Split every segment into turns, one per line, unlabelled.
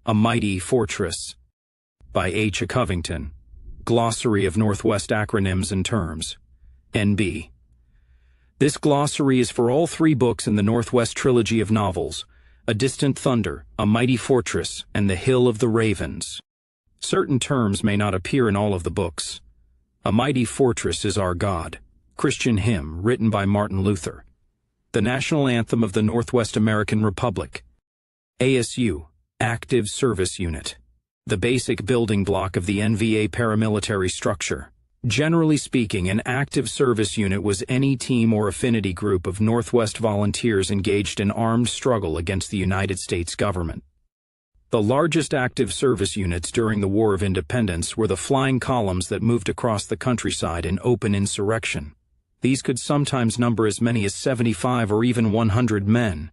A Mighty Fortress, by H. Covington, Glossary of Northwest Acronyms and Terms, N.B. This glossary is for all three books in the Northwest trilogy of novels, A Distant Thunder, A Mighty Fortress, and The Hill of the Ravens. Certain terms may not appear in all of the books. A Mighty Fortress is Our God, Christian hymn written by Martin Luther. The national anthem of the Northwest American Republic. ASU, Active Service Unit. The basic building block of the NVA paramilitary structure. Generally speaking, an active service unit was any team or affinity group of Northwest volunteers engaged in armed struggle against the United States government. The largest active service units during the War of Independence were the flying columns that moved across the countryside in open insurrection. These could sometimes number as many as 75 or even 100 men.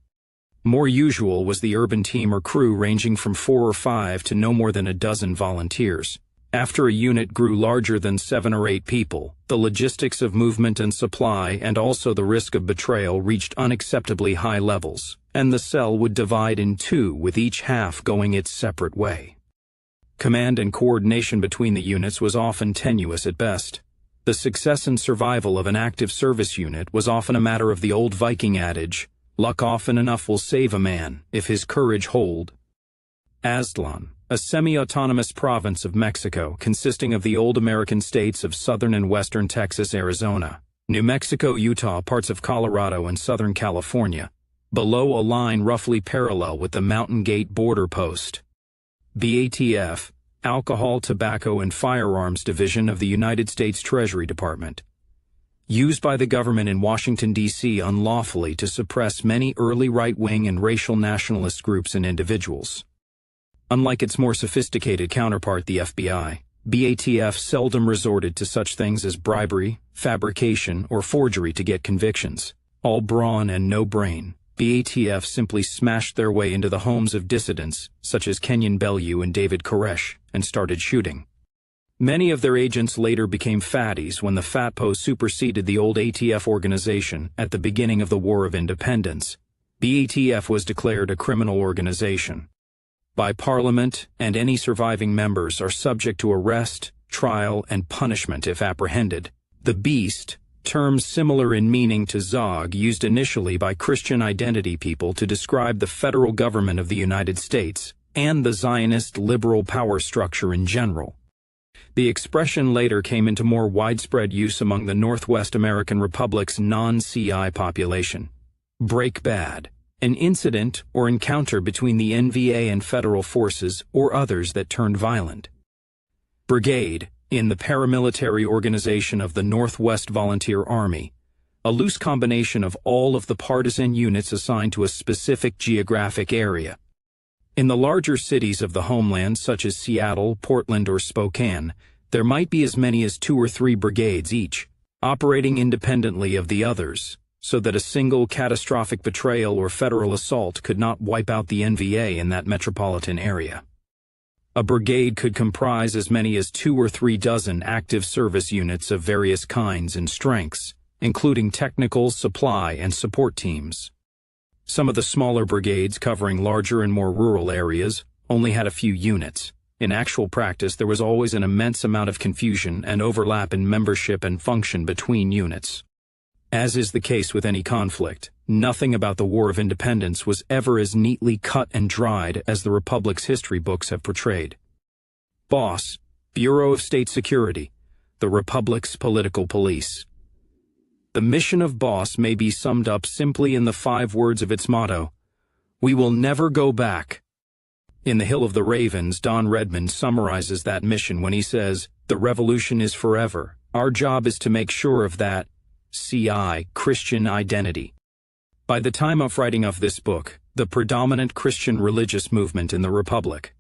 More usual was the urban team or crew ranging from 4 or 5 to no more than a dozen volunteers. After a unit grew larger than 7 or 8 people, the logistics of movement and supply and also the risk of betrayal reached unacceptably high levels, and the cell would divide in two with each half going its separate way. Command and coordination between the units was often tenuous at best. The success and survival of an active service unit was often a matter of the old Viking adage, "Luck often enough will save a man, if his courage hold." Aztlan, a semi-autonomous province of Mexico consisting of the old American states of southern and western Texas, Arizona, New Mexico, Utah, parts of Colorado, and southern California, below a line roughly parallel with the Mountain Gate border post. BATF, Alcohol, Tobacco, and Firearms Division of the United States Treasury Department. Used by the government in Washington, D.C. unlawfully to suppress many early right-wing and racial nationalist groups and individuals. Unlike its more sophisticated counterpart, the FBI, BATF seldom resorted to such things as bribery, fabrication, or forgery to get convictions. All brawn and no brain, BATF simply smashed their way into the homes of dissidents, such as Kenyon Bellew and David Koresh, and started shooting. Many of their agents later became fatties when the FATPO superseded the old ATF organization at the beginning of the War of Independence. BATF was declared a criminal organization by Parliament, and any surviving members are subject to arrest, trial, and punishment if apprehended. The Beast, terms similar in meaning to Zog, used initially by Christian identity people to describe the federal government of the United States and the Zionist liberal power structure in general. The expression later came into more widespread use among the Northwest American Republic's non-CI population. Break bad, an incident or encounter between the NVA and federal forces or others that turned violent. Brigade, in the paramilitary organization of the Northwest Volunteer Army, a loose combination of all of the partisan units assigned to a specific geographic area. In the larger cities of the homeland, such as Seattle, Portland, or Spokane, there might be as many as 2 or 3 brigades each, operating independently of the others, so that a single catastrophic betrayal or federal assault could not wipe out the NVA in that metropolitan area. A brigade could comprise as many as 2 or 3 dozen active service units of various kinds and strengths, including technical, supply, and support teams. Some of the smaller brigades covering larger and more rural areas only had a few units. In actual practice, there was always an immense amount of confusion and overlap in membership and function between units. As is the case with any conflict, nothing about the War of Independence was ever as neatly cut and dried as the Republic's history books have portrayed. BOSS, Bureau of State Security, the Republic's political police. The mission of BOSS may be summed up simply in the 5 words of its motto, "We will never go back." In The Hill of the Ravens, Don Redmond summarizes that mission when he says, "The revolution is forever. Our job is to make sure of that CI, Christian identity." By the time of writing of this book, the predominant Christian religious movement in the Republic,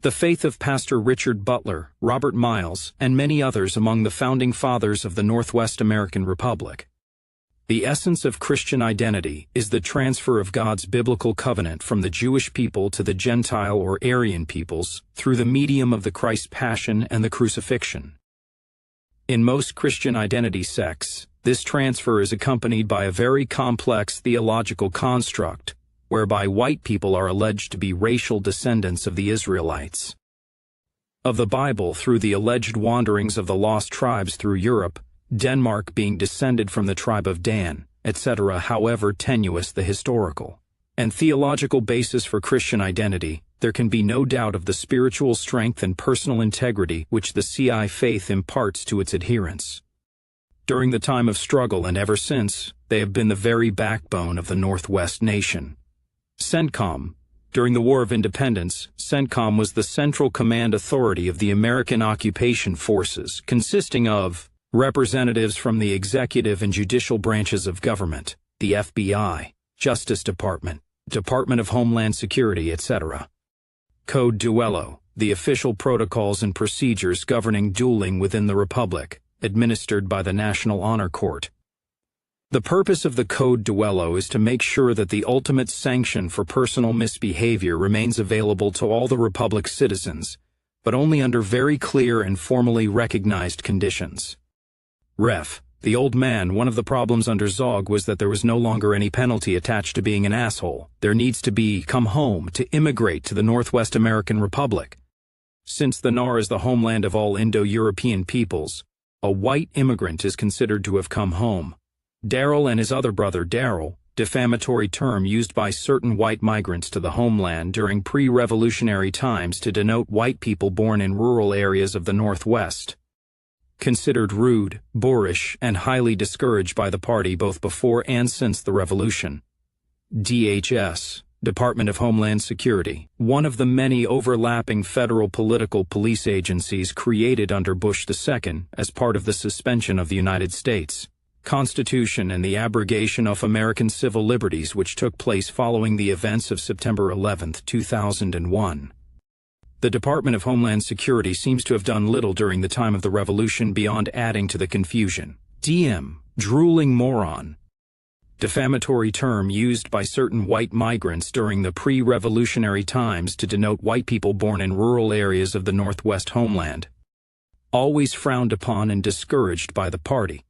the faith of Pastor Richard Butler, Robert Miles, and many others among the founding fathers of the Northwest American Republic. The essence of Christian identity is the transfer of God's biblical covenant from the Jewish people to the Gentile or Aryan peoples through the medium of the Christ Passion and the crucifixion. In most Christian identity sects, this transfer is accompanied by a very complex theological construct, whereby white people are alleged to be racial descendants of the Israelites. Of the Bible through the alleged wanderings of the lost tribes through Europe, Denmark being descended from the tribe of Dan, etc. However tenuous the historical and theological basis for Christian identity, there can be no doubt of the spiritual strength and personal integrity which the CI faith imparts to its adherents. During the time of struggle and ever since, they have been the very backbone of the Northwest nation. CENTCOM. During the War of Independence, CENTCOM was the central command authority of the American occupation forces, consisting of representatives from the executive and judicial branches of government, the FBI, Justice Department, Department of Homeland Security, etc. Code Duello, the official protocols and procedures governing dueling within the Republic, administered by the National Honor Court. The purpose of the Code Duello is to make sure that the ultimate sanction for personal misbehavior remains available to all the Republic's citizens, but only under very clear and formally recognized conditions. Ref. The old man, one of the problems under Zog was that there was no longer any penalty attached to being an asshole. There needs to be come home to immigrate to the Northwest American Republic. Since the NAR is the homeland of all Indo-European peoples, a white immigrant is considered to have come home. Daryl and his other brother Daryl, defamatory term used by certain white migrants to the homeland during pre-revolutionary times to denote white people born in rural areas of the Northwest. Considered rude, boorish, and highly discouraged by the party both before and since the revolution. DHS, Department of Homeland Security, one of the many overlapping federal political police agencies created under Bush II as part of the suspension of the United States Constitution and the abrogation of American civil liberties which took place following the events of September 11, 2001. The Department of Homeland Security seems to have done little during the time of the revolution beyond adding to the confusion. DM, drooling moron. Defamatory term used by certain white migrants during the pre-revolutionary times to denote white people born in rural areas of the Northwest homeland. Always frowned upon and discouraged by the party.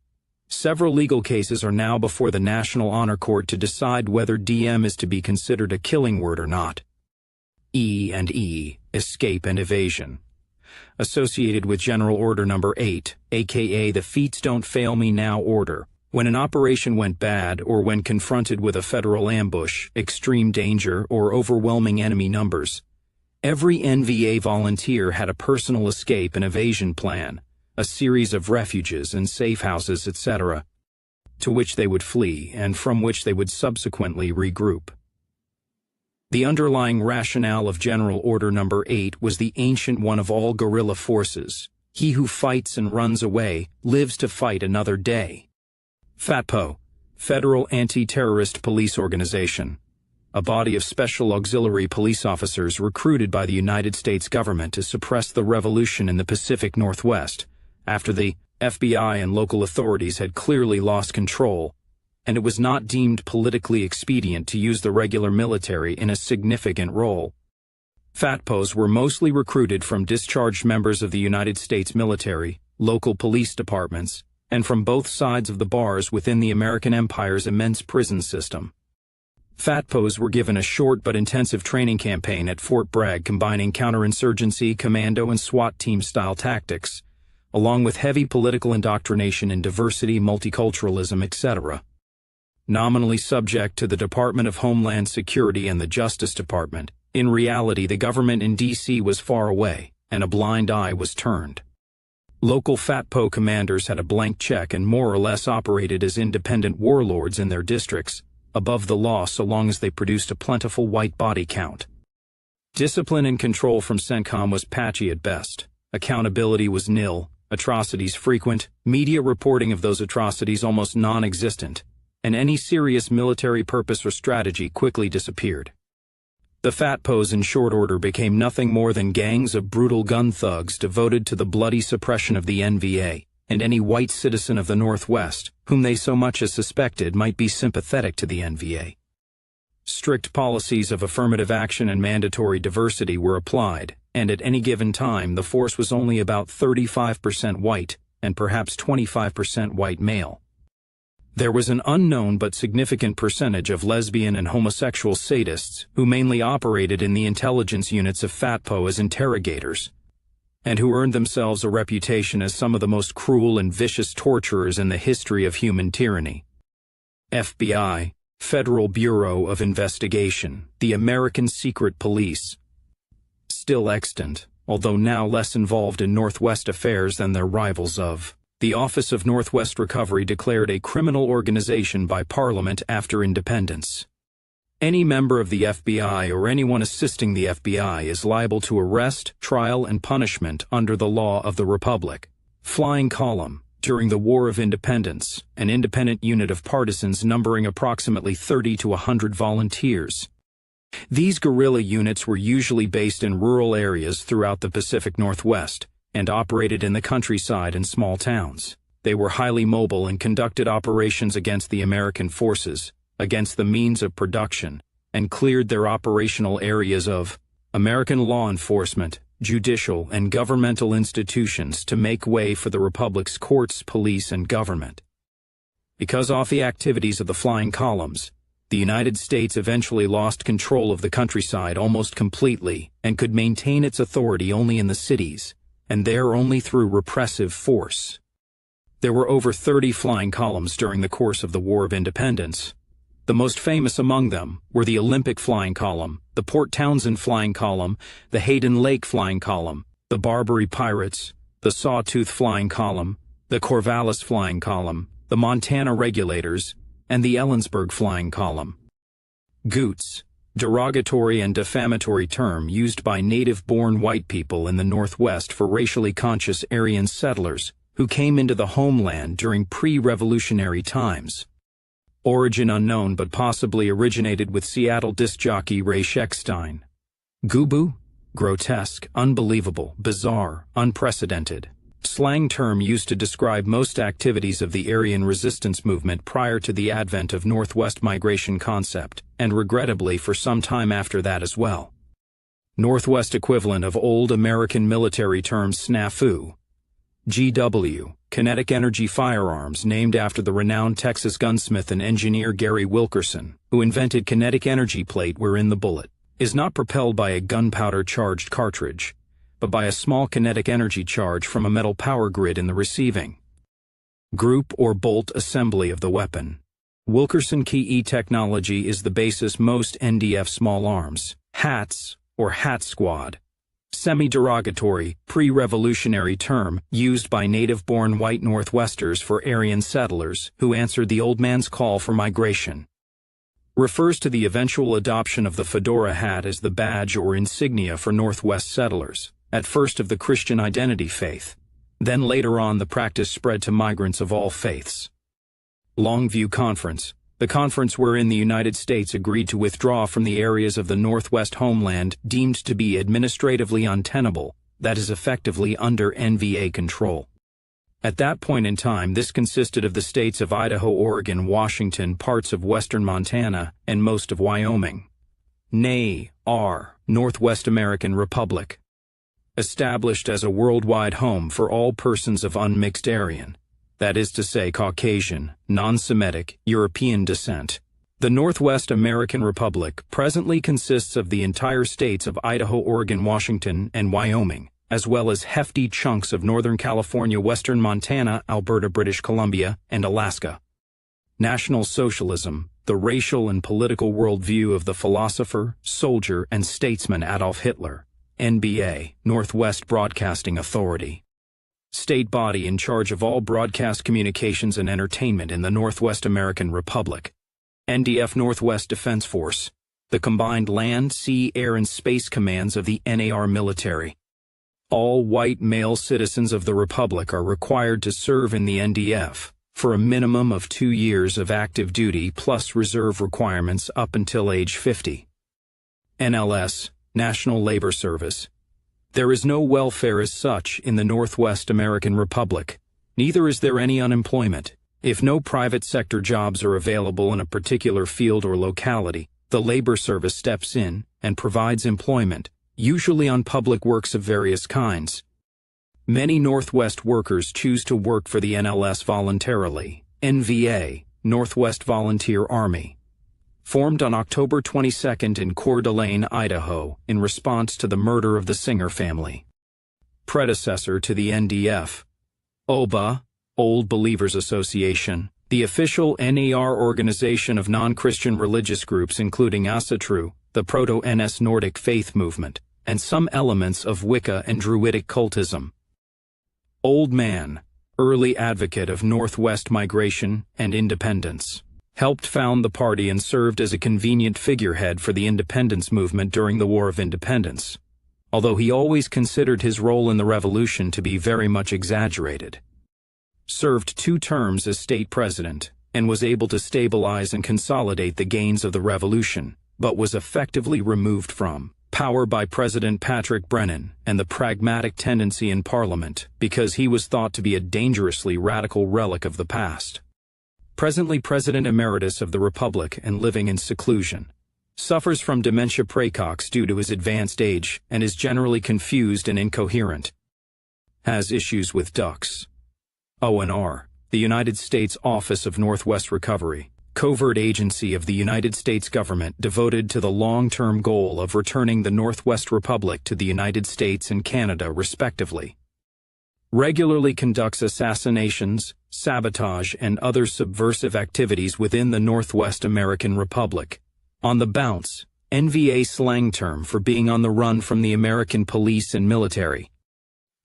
Several legal cases are now before the National Honor Court to decide whether DM is to be considered a killing word or not. E, escape and evasion. Associated with General Order No. 8, aka the Feats Don't Fail Me Now order, when an operation went bad or when confronted with a federal ambush, extreme danger, or overwhelming enemy numbers, every NVA volunteer had a personal escape and evasion plan, a series of refuges and safe houses, etc., to which they would flee and from which they would subsequently regroup. The underlying rationale of General Order No. 8 was the ancient one of all guerrilla forces. He who fights and runs away lives to fight another day. FATPO, Federal Anti-Terrorist Police Organization, a body of special auxiliary police officers recruited by the United States government to suppress the revolution in the Pacific Northwest, after the FBI and local authorities had clearly lost control, and it was not deemed politically expedient to use the regular military in a significant role. FATPOs were mostly recruited from discharged members of the United States military, local police departments, and from both sides of the bars within the American Empire's immense prison system. FATPOs were given a short but intensive training campaign at Fort Bragg combining counterinsurgency, commando, and SWAT team-style tactics, along with heavy political indoctrination in diversity, multiculturalism, etc. Nominally subject to the Department of Homeland Security and the Justice Department, in reality the government in D.C. was far away, and a blind eye was turned. Local FATPO commanders had a blank check and more or less operated as independent warlords in their districts, above the law so long as they produced a plentiful white body count. Discipline and control from CENTCOM was patchy at best. Accountability was nil, atrocities frequent, media reporting of those atrocities almost non-existent, and any serious military purpose or strategy quickly disappeared. The FATPOs in short order became nothing more than gangs of brutal gun thugs devoted to the bloody suppression of the NVA, and any white citizen of the Northwest, whom they so much as suspected might be sympathetic to the NVA. Strict policies of affirmative action and mandatory diversity were applied, and at any given time the force was only about 35% white, and perhaps 25% white male. There was an unknown but significant percentage of lesbian and homosexual sadists who mainly operated in the intelligence units of FATPO as interrogators, and who earned themselves a reputation as some of the most cruel and vicious torturers in the history of human tyranny. FBI, Federal Bureau of Investigation, the American Secret Police. Still extant, although now less involved in Northwest affairs than their rivals of. The Office of Northwest Recovery declared a criminal organization by Parliament after independence. Any member of the FBI or anyone assisting the FBI is liable to arrest, trial, and punishment under the law of the Republic. Flying Column. During the War of Independence, an independent unit of partisans numbering approximately 30 to 100 volunteers. These guerrilla units were usually based in rural areas throughout the Pacific Northwest, and operated in the countryside and small towns. They were highly mobile and conducted operations against the American forces, against the means of production, and cleared their operational areas of American law enforcement, judicial, and governmental institutions to make way for the Republic's courts, police, and government. Because of the activities of the Flying Columns, the United States eventually lost control of the countryside almost completely and could maintain its authority only in the cities, and there only through repressive force. There were over 30 flying columns during the course of the War of Independence. The most famous among them were the Olympic Flying Column, the Port Townsend Flying Column, the Hayden Lake Flying Column, the Barbary Pirates, the Sawtooth Flying Column, the Corvallis Flying Column, the Montana Regulators, and the Ellensburg Flying Column. Goots. Derogatory and defamatory term used by native-born white people in the Northwest for racially conscious Aryan settlers who came into the homeland during pre-revolutionary times. Origin unknown but possibly originated with Seattle disc jockey Ray Scheckstein. Gubu? Grotesque, unbelievable, bizarre, unprecedented. Slang term used to describe most activities of the Aryan resistance movement prior to the advent of Northwest migration concept, and regrettably for some time after that as well. Northwest equivalent of old American military term snafu. GW, kinetic energy firearms named after the renowned Texas gunsmith and engineer Gary Wilkerson, who invented kinetic energy plate wherein the bullet is not propelled by a gunpowder-charged cartridge, but by a small kinetic energy charge from a metal power grid in the receiving group or bolt assembly of the weapon. Wilkerson Key technology is the basis most NDF small arms, HATS, or HAT Squad. Semi-derogatory, pre-revolutionary term used by native-born white Northwesters for Aryan settlers who answered the old man's call for migration. Refers to the eventual adoption of the fedora hat as the badge or insignia for Northwest settlers, at first of the Christian identity faith. Then later on the practice spread to migrants of all faiths. Longview Conference, the conference wherein the United States agreed to withdraw from the areas of the Northwest homeland deemed to be administratively untenable, that is effectively under NVA control. At that point in time, this consisted of the states of Idaho, Oregon, Washington, parts of western Montana, and most of Wyoming. NAR, Northwest American Republic. Established as a worldwide home for all persons of unmixed Aryan, that is to say Caucasian, non-Semitic, European descent. The Northwest American Republic presently consists of the entire states of Idaho, Oregon, Washington, and Wyoming, as well as hefty chunks of Northern California, Western Montana, Alberta, British Columbia, and Alaska. National Socialism, the racial and political worldview of the philosopher, soldier, and statesman Adolf Hitler. NBA, Northwest Broadcasting Authority. State body in charge of all broadcast communications and entertainment in the Northwest American Republic. NDF Northwest Defense Force, the combined land, sea, air, and space commands of the NAR military. All white male citizens of the Republic are required to serve in the NDF for a minimum of 2 years of active duty plus reserve requirements up until age 50. NLS, National Labor Service. There is no welfare as such in the Northwest American Republic. Neither is there any unemployment. If no private sector jobs are available in a particular field or locality, the Labor Service steps in and provides employment, usually on public works of various kinds. Many Northwest workers choose to work for the NLS voluntarily. NVA, Northwest Volunteer Army, formed on October 22 in Coeur d'Alene, Idaho, in response to the murder of the Singer family. Predecessor to the NDF. OBA, Old Believers Association, the official NER organization of non-Christian religious groups including Asatru, the Proto-NS Nordic faith movement, and some elements of Wicca and Druidic cultism. Old Man, early advocate of Northwest migration and independence, helped found the party and served as a convenient figurehead for the independence movement during the War of Independence, although he always considered his role in the revolution to be very much exaggerated. Served 2 terms as state president, and was able to stabilize and consolidate the gains of the revolution, but was effectively removed from power by President Patrick Brennan and the pragmatic tendency in Parliament because he was thought to be a dangerously radical relic of the past. Presently President Emeritus of the Republic and living in seclusion, suffers from dementia praecox due to his advanced age and is generally confused and incoherent. Has issues with ducks. ONR, the United States Office of Northwest Recovery, covert agency of the United States government devoted to the long-term goal of returning the Northwest Republic to the United States and Canada respectively. Regularly conducts assassinations, sabotage, and other subversive activities within the Northwest American Republic. On the bounce, NVA slang term for being on the run from the American police and military.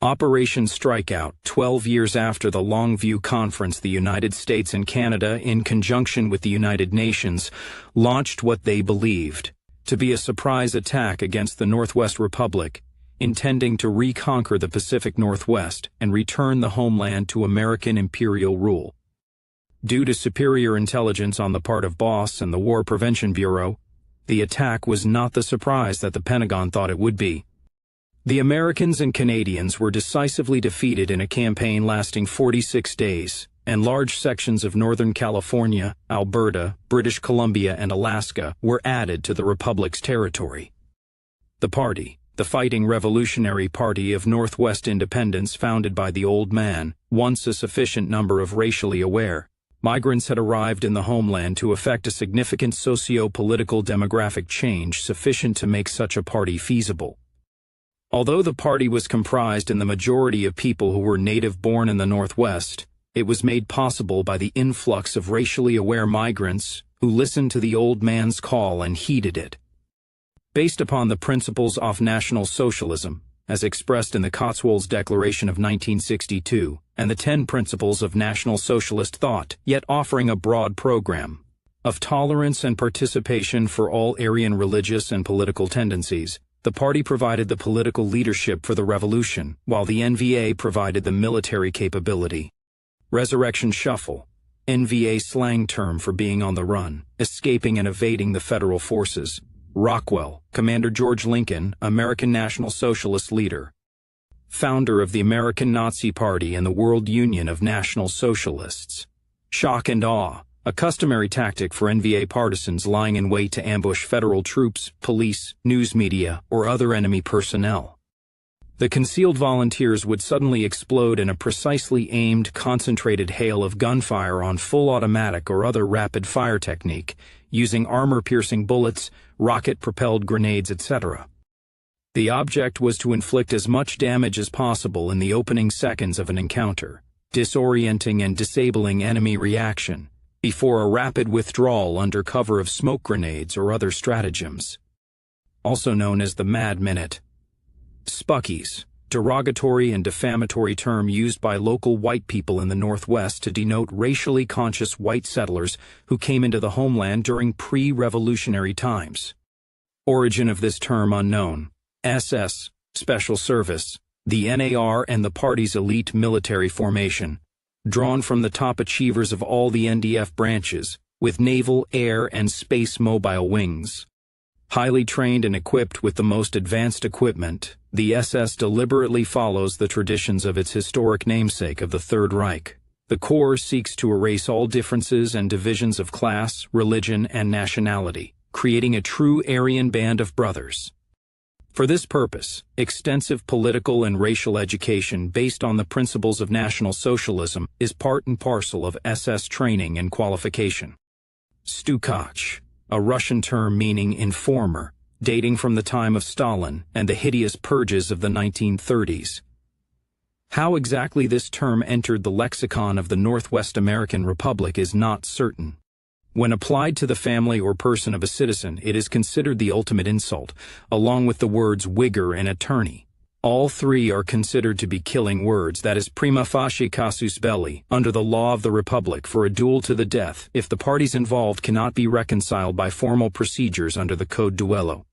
Operation Strikeout, 12 years after the Longview Conference, the United States and Canada, in conjunction with the United Nations, launched what they believed to be a surprise attack against the Northwest Republic, intending to reconquer the Pacific Northwest and return the homeland to American imperial rule. Due to superior intelligence on the part of BOSS and the War Prevention Bureau, the attack was not the surprise that the Pentagon thought it would be. The Americans and Canadians were decisively defeated in a campaign lasting 46 days, and large sections of Northern California, Alberta, British Columbia, and Alaska were added to the Republic's territory. The party, the Fighting Revolutionary Party of Northwest Independence, founded by the Old Man, once a sufficient number of racially aware migrants had arrived in the homeland to effect a significant socio-political demographic change sufficient to make such a party feasible. Although the party was comprised in the majority of people who were native-born in the Northwest, it was made possible by the influx of racially aware migrants who listened to the Old Man's call and heeded it. Based upon the principles of National Socialism, as expressed in the Cotswolds Declaration of 1962, and the 10 Principles of National Socialist Thought, yet offering a broad program of tolerance and participation for all Aryan religious and political tendencies, the party provided the political leadership for the revolution, while the NVA provided the military capability. Resurrection Shuffle, NVA slang term for being on the run, escaping and evading the federal forces. Rockwell, Commander George Lincoln, American National Socialist leader, founder of the American Nazi Party and the World Union of National Socialists. Shock and awe, a customary tactic for NVA partisans lying in wait to ambush federal troops, police, news media, or other enemy personnel. The concealed volunteers would suddenly explode in a precisely aimed, concentrated hail of gunfire on full automatic or other rapid fire technique, using armor-piercing bullets, rocket-propelled grenades, etc. The object was to inflict as much damage as possible in the opening seconds of an encounter, disorienting and disabling enemy reaction, before a rapid withdrawal under cover of smoke grenades or other stratagems. Also known as the Mad Minute. Spuckies, derogatory and defamatory term used by local white people in the Northwest to denote racially conscious white settlers who came into the homeland during pre-revolutionary times. Origin of this term unknown. SS, Special Service, the NAR and the party's elite military formation, drawn from the top achievers of all the NDF branches, with naval, air, and space mobile wings. Highly trained and equipped with the most advanced equipment, the SS deliberately follows the traditions of its historic namesake of the Third Reich. The Corps seeks to erase all differences and divisions of class, religion, and nationality, creating a true Aryan band of brothers. For this purpose, extensive political and racial education based on the principles of National Socialism is part and parcel of SS training and qualification. Stukach, a Russian term meaning informer, dating from the time of Stalin and the hideous purges of the 1930s. How exactly this term entered the lexicon of the Northwest American Republic is not certain. When applied to the family or person of a citizen, it is considered the ultimate insult, along with the words Whigger and attorney. All three are considered to be killing words, that is prima facie casus belli, under the law of the Republic for a duel to the death if the parties involved cannot be reconciled by formal procedures under the Code Duello.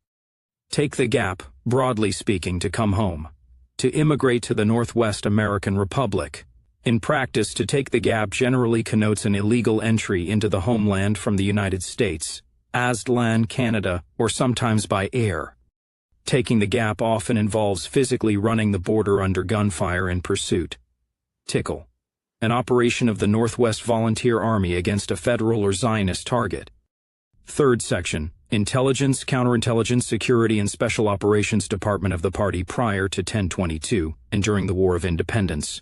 Take the gap, broadly speaking, to come home. To immigrate to the Northwest American Republic. In practice, to take the gap generally connotes an illegal entry into the homeland from the United States, Aztlan, Canada, or sometimes by air. Taking the gap often involves physically running the border under gunfire in pursuit. Tickle. An operation of the Northwest Volunteer Army against a federal or Zionist target. Third section. Intelligence, Counterintelligence, Security and Special Operations Department of the party prior to 1022 and during the War of Independence.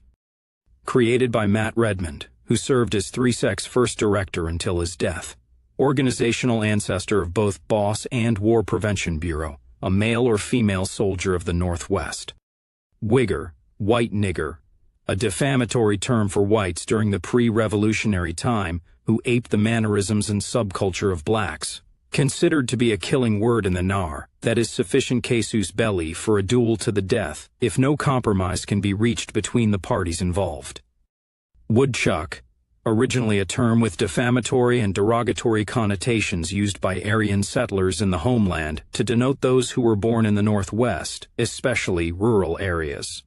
Created by Matt Redmond, who served as 3Sec's first director until his death. Organizational ancestor of both BOSS and War Prevention Bureau, a male or female soldier of the Northwest. Whigger, white nigger, a defamatory term for whites during the pre-revolutionary time who aped the mannerisms and subculture of blacks. Considered to be a killing word in the NAR, that is sufficient casus belli for a duel to the death if no compromise can be reached between the parties involved. Woodchuck, originally a term with defamatory and derogatory connotations used by Aryan settlers in the homeland to denote those who were born in the Northwest, especially rural areas.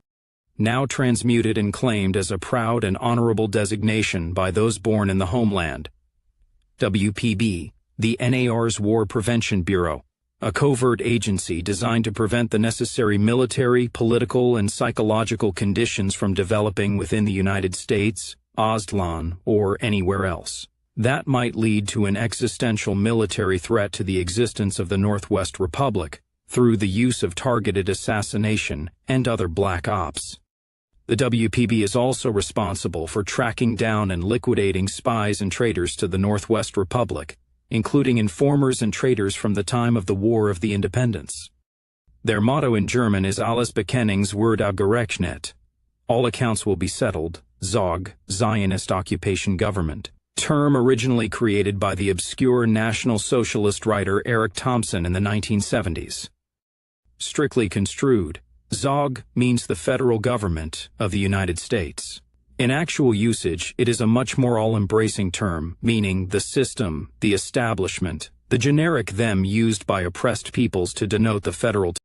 Now transmuted and claimed as a proud and honorable designation by those born in the homeland. WPB, the NAR's War Prevention Bureau, a covert agency designed to prevent the necessary military, political, and psychological conditions from developing within the United States, Aztlan, or anywhere else. That might lead to an existential military threat to the existence of the Northwest Republic through the use of targeted assassination and other black ops. The WPB is also responsible for tracking down and liquidating spies and traitors to the Northwest Republic, including informers and traitors from the time of the War of the Independence. Their motto in German is Alles Bekennungswert abgerechnet. All accounts will be settled, ZOG, Zionist Occupation Government, term originally created by the obscure National Socialist writer Eric Thompson in the 1970s. Strictly construed, ZOG means the federal government of the United States. In actual usage, it is a much more all-embracing term, meaning the system, the establishment, the generic them used by oppressed peoples to denote the federal